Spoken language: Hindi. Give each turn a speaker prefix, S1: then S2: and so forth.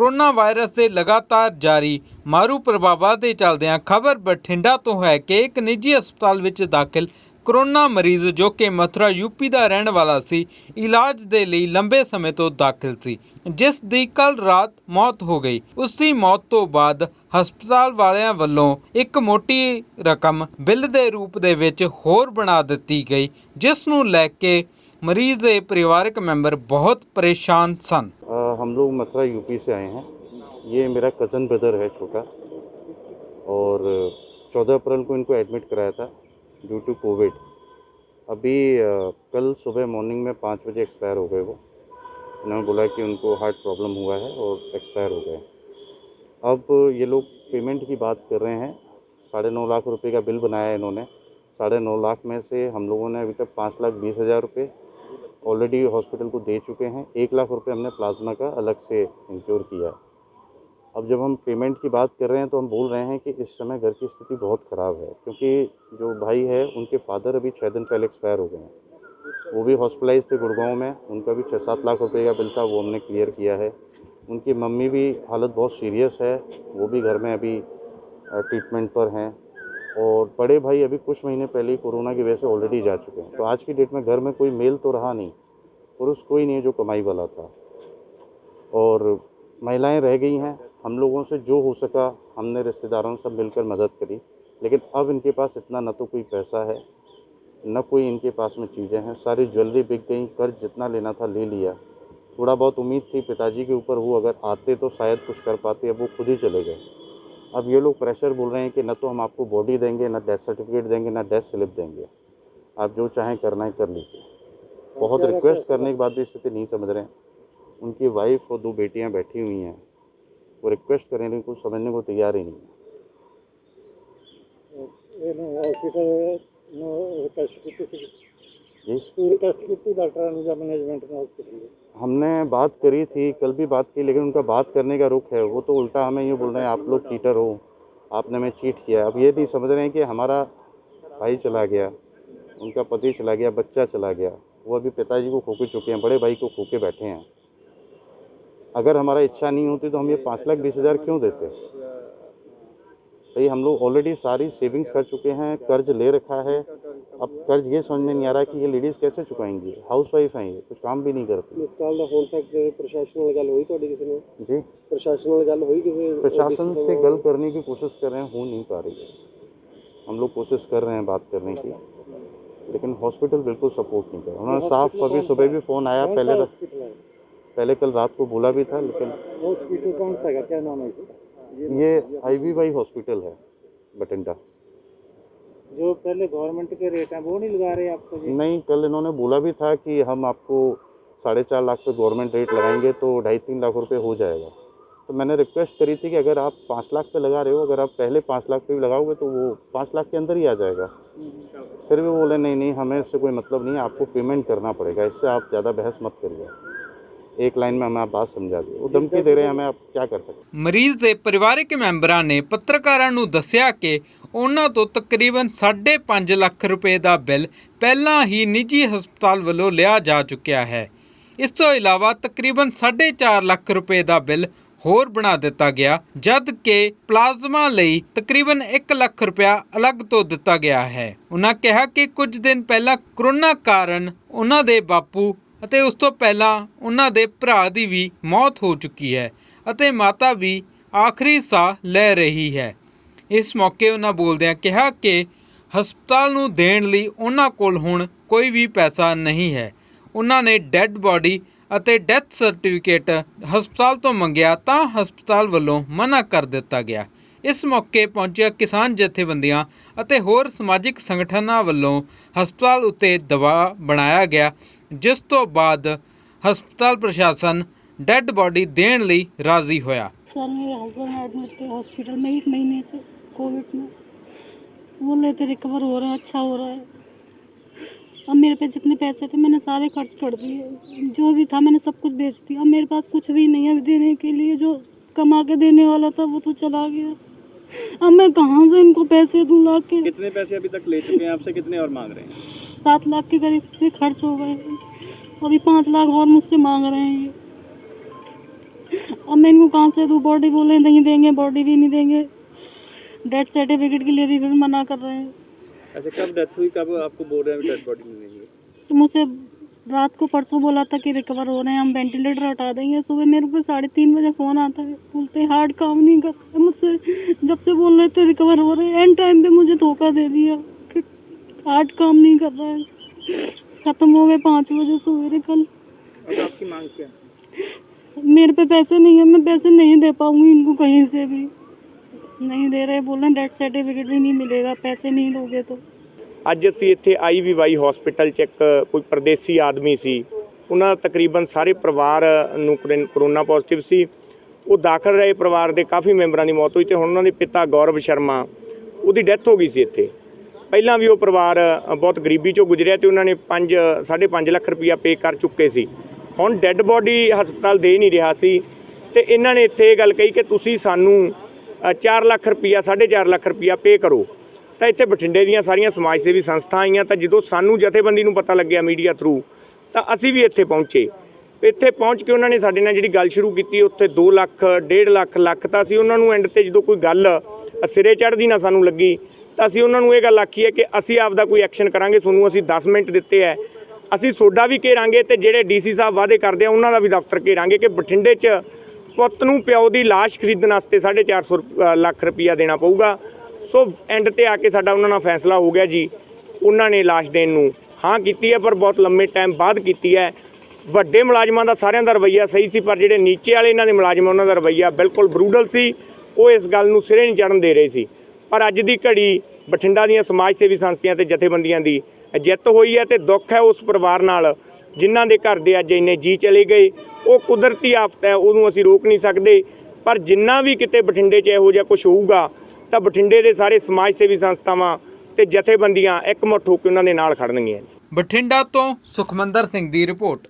S1: कोरोना वायरस के लगातार जारी मारू प्रभावां के चलदियां खबर बठिंडा तो है कि एक निजी हस्पताल विच दाखिल कोरोना मरीज जो कि मथुरा यूपी का रहने वाला सी इलाज के लिए लंबे समय तो दाखिल सी, जिस दी कल रात मौत हो गई। उसकी मौत तो बाद हस्पताल वालियां वल्लों एक मोटी रकम बिल के रूप दे विच होर बना दी गई, जिस नूं लैके मरीज के परिवारक मैंबर बहुत परेशान सन।
S2: हम लोग मथुरा यूपी से आए हैं। ये मेरा कज़न ब्रदर है छोटा, और 14 अप्रैल को इनको एडमिट कराया था ड्यू टू कोविड। अभी कल सुबह मॉर्निंग में 5 बजे एक्सपायर हो गए वो। उन्होंने बोला कि उनको हार्ट प्रॉब्लम हुआ है और एक्सपायर हो गए। अब ये लोग पेमेंट की बात कर रहे हैं। 9.5 लाख रुपए का बिल बनाया है इन्होंने। 9.5 लाख में से हम लोगों ने अभी तक 5,20,000 रुपये ऑलरेडी हॉस्पिटल को दे चुके हैं। 1 लाख रुपए हमने प्लाज्मा का अलग से इंश्योर किया। अब जब हम पेमेंट की बात कर रहे हैं तो हम बोल रहे हैं कि इस समय घर की स्थिति बहुत ख़राब है, क्योंकि जो भाई है उनके फादर अभी 6 दिन पहले एक्सपायर हो गए हैं। वो भी हॉस्पिटलाइज थे गुड़गांव में। उनका भी 6-7 लाख रुपए का बिल था, वो हमने क्लियर किया है। उनकी मम्मी भी हालत बहुत सीरियस है, वो भी घर में अभी ट्रीटमेंट पर हैं। और बड़े भाई अभी कुछ महीने पहले ही कोरोना की वजह से ऑलरेडी जा चुके हैं। तो आज की डेट में घर में कोई मेल तो रहा नहीं, पुरुष कोई नहीं है जो कमाई वाला था, और महिलाएं रह गई हैं। हम लोगों से जो हो सका हमने रिश्तेदारों से सब मिलकर मदद करी, लेकिन अब इनके पास इतना न तो कोई पैसा है न कोई इनके पास में चीज़ें हैं। सारी ज्वेलरी बिक गई, कर्ज जितना लेना था ले लिया। थोड़ा बहुत उम्मीद थी पिताजी के ऊपर, वो अगर आते तो शायद कुछ कर पाते, अब वो खुद ही चले गए। अब ये लोग प्रेशर बोल रहे हैं कि न तो हम आपको बॉडी देंगे, न डेथ सर्टिफिकेट देंगे, न डेथ स्लिप देंगे, आप जो चाहें करना है कर लीजिए। बहुत रिक्वेस्ट करने के बाद भी स्थिति नहीं समझ रहे हैं। उनकी वाइफ और 2 बेटियां बैठी हुई हैं, वो रिक्वेस्ट करें लेकिन कुछ समझने को तैयार ही नहीं है। हमने बात करी थी, कल भी बात की, लेकिन उनका बात करने का रुख है। वो तो उल्टा हमें ये बोल रहे हैं आप लोग चीटर हो, आपने हमें चीट किया। अब ये नहीं समझ रहे हैं कि हमारा भाई चला गया, उनका पति चला गया, बच्चा चला गया। वो अभी पिताजी को खो के चुके हैं, बड़े भाई को खो के बैठे हैं। अगर हमारा इच्छा नहीं होती तो हम ये 5,20,000 क्यों देते भाई? हम लोग ऑलरेडी सारी सेविंग्स कर चुके हैं, कर्ज ले रखा है। अब कर्ज ये समझ में नहीं आ रहा कि ये लेडीज़ कैसे चुकाएंगी। हाउस वाइफ हैं, ये कुछ काम भी नहीं करती। जी, प्रशासन से गल करने की कोशिश कर रहे हैं, हो नहीं पा रही है। हम लोग कोशिश कर रहे हैं बात करने की, लेकिन हॉस्पिटल बिल्कुल सपोर्ट नहीं कर रहा। उन्होंने साफ अभी सुबह भी फ़ोन आया, पहले कल रात को बोला भी था, लेकिन
S3: हॉस्पिटल कौन सा है, क्या नाम है इसका?
S2: ये IVY हॉस्पिटल है बठिंडा।
S3: जो पहले गवर्नमेंट के रेट हैं वो नहीं लगा रहे आपको?
S2: नहीं, कल इन्होंने बोला भी था कि हम आपको 4.5 लाख पे गवर्नमेंट रेट लगाएंगे तो 2.5-3 लाख रुपए हो जाएगा। तो मैंने रिक्वेस्ट करी थी कि अगर आप 5 लाख पे लगा रहे हो, अगर आप पहले 5 लाख पे भी लगाओगे तो वो 5 लाख के अंदर ही आ जाएगा। फिर भी बोले नहीं, हमें इससे कोई मतलब नहीं है, आपको पेमेंट करना पड़ेगा, इससे आप ज़्यादा बहस मत करिए। एक लाइन में हमें आप बात समझा दी। वो धमकी दे रहे हैं हमें, आप क्या कर सकते।
S1: मरीज के परिवारक मैंबरां ने पत्रकारां नूं दस्सिया कि उन्हां तो तकरीबन 5.5 लाख रुपए का बिल पहलां ही निजी हस्पताल वालों लिया जा चुकिया है। इस तो इलावा तकरीबन 4.5 लाख रुपए का बिल होर बना दिता गया, जद कि प्लाज्मा लई तकरीबन 1 लाख रुपया अलग तो दिता गया है। उन्हां कहा कि कुछ दिन पहला कोरोना कारण उन्हां दे बापू ਅਤੇ ਉਸ ਤੋਂ ਪਹਿਲਾਂ ਉਹਨਾਂ ਦੇ ਭਰਾ ਦੀ ਵੀ ਮੌਤ ਹੋ ਚੁੱਕੀ ਹੈ ਅਤੇ ਮਾਤਾ ਵੀ ਆਖਰੀ ਸਾਹ ਲੈ ਰਹੀ ਹੈ। ਇਸ ਮੌਕੇ ਉਹਨਾਂ ਬੋਲਦਿਆਂ ਕਿਹਾ ਕਿ ਹਸਪਤਾਲ ਨੂੰ ਦੇਣ ਲਈ ਉਹਨਾਂ ਕੋਲ ਹੁਣ ਕੋਈ ਵੀ ਪੈਸਾ ਨਹੀਂ ਹੈ। ਉਹਨਾਂ ਨੇ ਡੈੱਡ ਬੋਡੀ ਅਤੇ ਡੈਥ ਸਰਟੀਫਿਕੇਟ ਹਸਪਤਾਲ ਤੋਂ ਮੰਗਿਆ ਤਾਂ ਹਸਪਤਾਲ ਵੱਲੋਂ ਮਨਾ ਕਰ ਦਿੱਤਾ ਗਿਆ। इस मौके पहुंचिया किसान जथेबंदियां ਅਤੇ होर समाजिक संगठनों वालों हस्पताल उत्ते दबाव बनाया गया, जिस तो बाद हस्पताल प्रशासन डैड बॉडी देने लई राजी होया।
S4: सर मेरे हस्बैंड एडमिट थे हॉस्पिटल में 1 महीने से कोविड में। बोले थे रिकवर हो रहा है, अच्छा हो रहा है। अब मेरे पे जितने पैसे थे मैंने सारे खर्च कर दिए, जो भी था मैंने सब कुछ बेच दिया। अब मेरे पास कुछ भी नहीं है देने के लिए, जो कमा के देने वाला था वो तो चला गया। अब मैं कहाँ से इनको पैसे दूँ ला के?
S3: कितने पैसे अभी तक ले चुके हैं आपसे, कितने और मांग रहे हैं?
S4: 7 लाख के करीब से खर्च हो गए, अभी 5 लाख और मुझसे मांग रहे हैं। अब मैं इनको कहाँ से दूँ? बॉडी बोले नहीं देंगे, बॉडी भी नहीं देंगे। डेथ सर्टिफिकेट के लिए भी फिर मना कर रहे हैं।
S3: अच्छा, कब डेथ हुई, कब आपको बोल रहे हैं डेड बॉडी मिलेगी?
S4: तो मुझसे रात को परसों बोला था कि रिकवर हो रहे हैं, हम वेंटिलेटर हटा देंगे। सुबह मेरे को 3:30 बजे फ़ोन आता है, बोलते हैं हार्ट काम नहीं कर रहा है। मुझसे जब से बोल रहे थे रिकवर हो रहे हैं, एंड टाइम पे मुझे धोखा दे दिया कि हार्ट काम नहीं कर रहा है। ख़त्म हो गए 5 बजे सवेरे कल।
S3: अब आपकी मांग क्या है?
S4: मेरे पे पैसे नहीं है, मैं पैसे नहीं दे पाऊँगी इनको, कहीं से भी नहीं दे रहे। बोल रहे हैं डेथ सर्टिफिकेट भी नहीं मिलेगा, पैसे नहीं दोगे तो।
S5: ਅੱਜ ਅਸੀਂ ਇੱਥੇ IVY ਹਸਪੀਟਲ 'ਚ ਇੱਕ ਕੋਈ ਪਰਦੇਸੀ ਆਦਮੀ ਸੀ, ਉਹਨਾਂ ਦਾ ਤਕਰੀਬਨ ਸਾਰੇ ਪਰਿਵਾਰ ਨੂੰ ਕਰੋਨਾ ਪੋਜ਼ਿਟਿਵ ਸੀ। ਉਹ ਦਾਖਲ ਰਹੇ, ਪਰਿਵਾਰ ਦੇ ਕਾਫੀ ਮੈਂਬਰਾਂ ਦੀ ਮੌਤ ਹੋਈ ਤੇ ਹੁਣ ਉਹਨਾਂ ਦੇ ਪਿਤਾ ਗੌਰਵ ਸ਼ਰਮਾ, ਉਹਦੀ ਡੈਥ ਹੋ ਗਈ ਸੀ ਇੱਥੇ। ਪਹਿਲਾਂ ਵੀ ਉਹ ਪਰਿਵਾਰ ਬਹੁਤ ਗਰੀਬੀ 'ਚੋਂ ਗੁਜ਼ਰਿਆ ਤੇ ਉਹਨਾਂ ਨੇ 5.5 ਲੱਖ ਰੁਪਈਆ ਪੇ ਕਰ ਚੁੱਕੇ ਸੀ। ਹੁਣ ਡੈੱਡ ਬੋਡੀ ਹਸਪਤਾਲ ਦੇ ਨਹੀਂ ਰਿਹਾ ਸੀ ਤੇ ਇਹਨਾਂ ਨੇ ਇੱਥੇ ਇਹ ਗੱਲ ਕਹੀ ਕਿ ਤੁਸੀਂ ਸਾਨੂੰ 4 ਲੱਖ ਰੁਪਈਆ 4.5 ਲੱਖ ਰੁਪਈਆ ਪੇ ਕਰੋ। ਤਾਂ ਇੱਥੇ ਬਠਿੰਡੇ ਦੀਆਂ ਸਾਰੀਆਂ ਸਮਾਜ ਸੇਵੀ ਸੰਸਥਾ ਆਈਆਂ, ਤਾਂ ਜਦੋਂ ਸਾਨੂੰ ਜਥੇਬੰਦੀ ਨੂੰ ਪਤਾ ਲੱਗਿਆ ਮੀਡੀਆ ਥਰੂ, ਤਾਂ ਅਸੀਂ ਵੀ ਇੱਥੇ ਪਹੁੰਚੇ। ਇੱਥੇ ਪਹੁੰਚ ਕੇ ਉਹਨਾਂ ਨੇ ਸਾਡੇ ਨਾਲ ਜਿਹੜੀ ਗੱਲ ਸ਼ੁਰੂ ਕੀਤੀ, ਉੱਥੇ 2 ਲੱਖ 1.5 ਲੱਖ ਤਾਂ ਅਸੀਂ ਉਹਨਾਂ ਨੂੰ ਐਂਡ ਤੇ ਜਦੋਂ ਕੋਈ ਗੱਲ ਸਿਰੇ ਚੜ੍ਹਦੀ ਨਾ ਸਾਨੂੰ ਲੱਗੀ, ਤਾਂ ਅਸੀਂ ਉਹਨਾਂ ਨੂੰ ਇਹ ਗੱਲ ਆਖੀ ਹੈ ਕਿ ਅਸੀਂ ਆਪਦਾ ਕੋਈ ਐਕਸ਼ਨ ਕਰਾਂਗੇ। ਤੁਹਾਨੂੰ ਅਸੀਂ 10 ਮਿੰਟ ਦਿੱਤੇ ਹੈ, ਅਸੀਂ ਸੋਡਾ ਵੀ ਘੇਰਾਂਗੇ ਤੇ ਜਿਹੜੇ DC ਸਾਹਿਬ ਵਾਅਦੇ ਕਰਦੇ ਆ ਉਹਨਾਂ ਦਾ ਵੀ ਦਫ਼ਤਰ ਘੇਰਾਂਗੇ ਕਿ ਬਠਿੰਡੇ 'ਚ ਪੁੱਤ ਨੂੰ ਪਿਓ ਦੀ ਲਾਸ਼ ਖਰੀਦਣ ਵਾਸਤੇ 450 ਲੱਖ ਰੁਪਈਆ ਦੇਣਾ ਪਊਗਾ। ਸੋ ਐਂਡ ਤੇ ਆ ਕੇ ਸਾਡਾ ਉਹਨਾਂ ਨਾਲ ਫੈਸਲਾ ਹੋ ਗਿਆ ਜੀ। ਉਹਨਾਂ ਨੇ ਲਾਸ਼ ਦੇਣ ਨੂੰ ਹਾਂ ਕੀਤੀ ਹੈ, ਪਰ ਬਹੁਤ ਲੰਮੇ ਟਾਈਮ ਬਾਅਦ ਕੀਤੀ ਹੈ। ਵੱਡੇ ਮੁਲਾਜ਼ਮਾਂ ਦਾ ਸਾਰਿਆਂ ਦਾ ਰਵੱਈਆ ਸਹੀ ਸੀ, ਪਰ ਜਿਹੜੇ ਨੀਚੇ ਵਾਲੇ ਇਹਨਾਂ ਦੇ ਮੁਲਾਜ਼ਮ, ਉਹਨਾਂ ਦਾ ਰਵੱਈਆ ਬਿਲਕੁਲ ਬਰੂਡਲ ਸੀ। ਉਹ ਇਸ ਗੱਲ ਨੂੰ ਸਿਰੇ ਨਹੀਂ ਚੜ੍ਹਨ ਦੇ ਰਹੇ ਸੀ। ਪਰ ਅੱਜ ਦੀ ਘੜੀ ਬਠਿੰਡਾ ਦੀਆਂ ਸਮਾਜ ਸੇਵੀ ਸੰਸਥਾਵਾਂ ਤੇ ਜਥੇਬੰਦੀਆਂ ਦੀ ਜਿੱਤ ਹੋਈ ਹੈ ਤੇ ਦੁੱਖ ਹੈ ਉਸ ਪਰਿਵਾਰ ਨਾਲ ਜਿਨ੍ਹਾਂ ਦੇ ਘਰ ਦੇ ਅੱਜ ਇੰਨੇ ਜੀ ਚਲੇ ਗਏ। ਉਹ ਕੁਦਰਤੀ ਆਫਤ ਹੈ, ਉਹਨੂੰ ਅਸੀਂ ਰੋਕ ਨਹੀਂ ਸਕਦੇ। ਪਰ ਜਿੰਨਾ ਵੀ ਕਿਤੇ ਬਠਿੰਡੇ 'ਚ ਇਹੋ ਜਿਹਾ ਕੁਝ ਹੋਊਗਾ ਤਾਂ ਬਠਿੰਡੇ ਦੇ ਸਾਰੇ ਸਮਾਜ ਸੇਵੀ ਸੰਸਥਾਵਾਂ ਤੇ ਜਥੇਬੰਦੀਆਂ ਇਕਮੁੱਠ ਹੋ ਕੇ ਉਹਨਾਂ ਦੇ ਨਾਲ ਖੜਨਗੀਆਂ।
S1: ਬਠਿੰਡਾ ਤੋਂ ਸੁਖਮੰਦਰ ਸਿੰਘ ਦੀ ਰਿਪੋਰਟ।